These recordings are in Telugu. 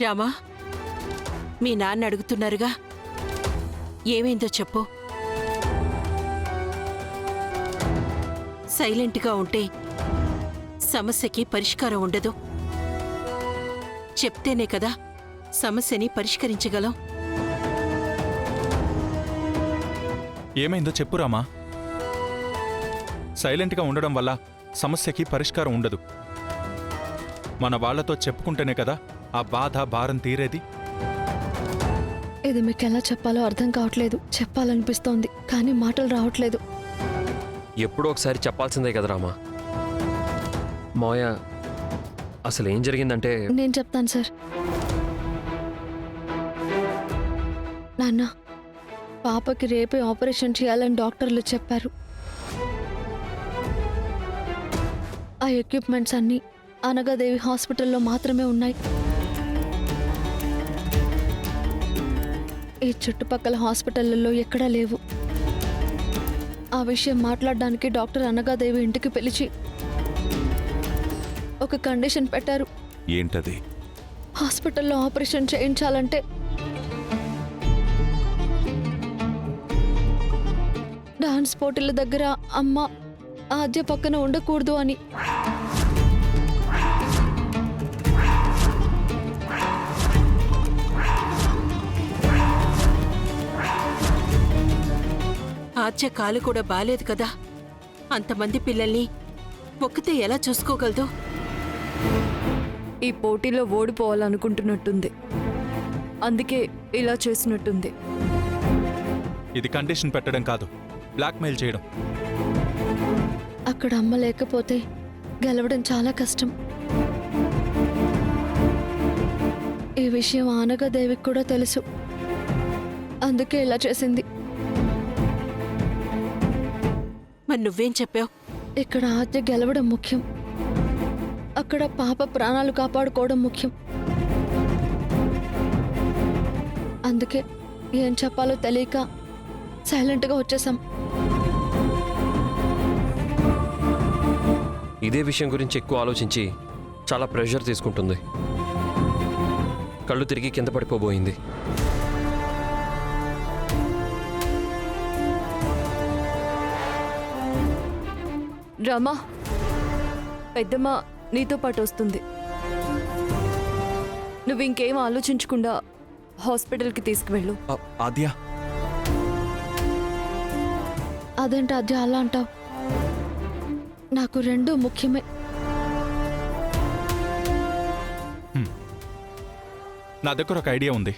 రామా, మీ నాన్న అడుగుతున్నారుగా, ఏమైందో చెప్పు. సైలెంట్గా ఉంటే సమస్యకి పరిష్కారం ఉండదు. చెప్తేనే కదా సమస్యని పరిష్కరించగలం. ఏమైందో చెప్పు రామా. సైలెంట్గా ఉండడం వల్ల సమస్యకి పరిష్కారం ఉండదు. మన వాళ్లతో చెప్పుకుంటేనే కదా ఆ బాధ భారం తీరేది. ఇది మీకు ఎలా చెప్పాలో అర్థం కావట్లేదు. చెప్పాలనిపిస్తోంది కానీ మాటలు రావట్లేదు. ఎప్పుడో ఒకసారి చెప్పాల్సిందే కదా రామా. మావయ్య, అసలు ఏం జరిగిందంటే... నేను చెప్తాను సార్. నాన్న, పాపకి రేపే ఆపరేషన్ చేయాలని డాక్టర్లు చెప్పారు. ఆ ఎక్విప్మెంట్స్ అన్నీ అనగాదేవి హాస్పిటల్లో మాత్రమే ఉన్నాయి. ఈ చుట్టుపక్కల హాస్పిటళ్లలో ఎక్కడా లేవు. ఆ విషయం మాట్లాడడానికి డాక్టర్ అనగాదేవి ఇంటికి పిలిచి ఒక కండిషన్ పెట్టారు. ఏంటది? హాస్పిటల్లో ఆపరేషన్ చేయించాలంటే డాన్స్ పోటీల దగ్గర అమ్మ ఆద్య పక్కన ఉండకూడదు అని. ఆద్య కాలు కూడా బాలేదు కదా. అంతమంది పిల్లల్ని ఒక్కతే ఎలా చూసుకోగలదు? ఈ పోటీలో ఓడిపోవాలనుకుంటున్నట్టుంది. అందుకే ఇలా చేసినట్టుంది. ఇది కండిషన్ పెట్టడం కాదు, బ్లాక్మెయిల్ చేయడం. అక్కడ అమ్మ లేకపోతే గెలవడం చాలా కష్టం. ఈ విషయం ఆనగాదేవికి కూడా తెలుసు. అందుకే ఇలా చేసింది. మరి నువ్వేం చెప్పావు? ఇక్కడ ఆద్య గెలవడం ముఖ్యం, అక్కడ పాప ప్రాణాలు కాపాడుకోవడం ముఖ్యం. అందుకే ఏం చెప్పాలో తెలియక సైలెంట్గా వచ్చేసాం. ఇదే విషయం గురించి ఎక్కువ ఆలోచించి చాలా ప్రెషర్ తీసుకుంటుంది. కళ్ళు తిరిగి కింద పడిపోబోయింది. రామా, పెద్దమ్మ నీతో పాటు వస్తుంది. నువ్వు ఇంకేం ఆలోచించకుండా హాస్పిటల్కి తీసుకువెళ్ళు. ఆద్య, అదేంటి ఆద్య అలా అంటావు? నాకు రెండూ ముఖ్యమే. నా దగ్గర ఒక ఐడియా ఉంది.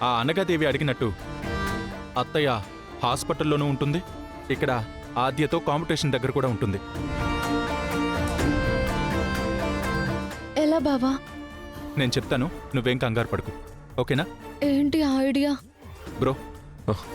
ఆ అనగాదేవి అడిగినట్టు అత్తయ్య హాస్పిటల్లోనూ ఉంటుంది, ఇక్కడ ఆద్యతో కాంపిటీషన్ దగ్గర కూడా ఉంటుంది. ఎలా బావా? నేను చెప్తాను, నువ్వేం కంగారు పడుకు, ఓకేనా? ఏంటి ఆ ఐడియా? బ్రో. ఓహ్.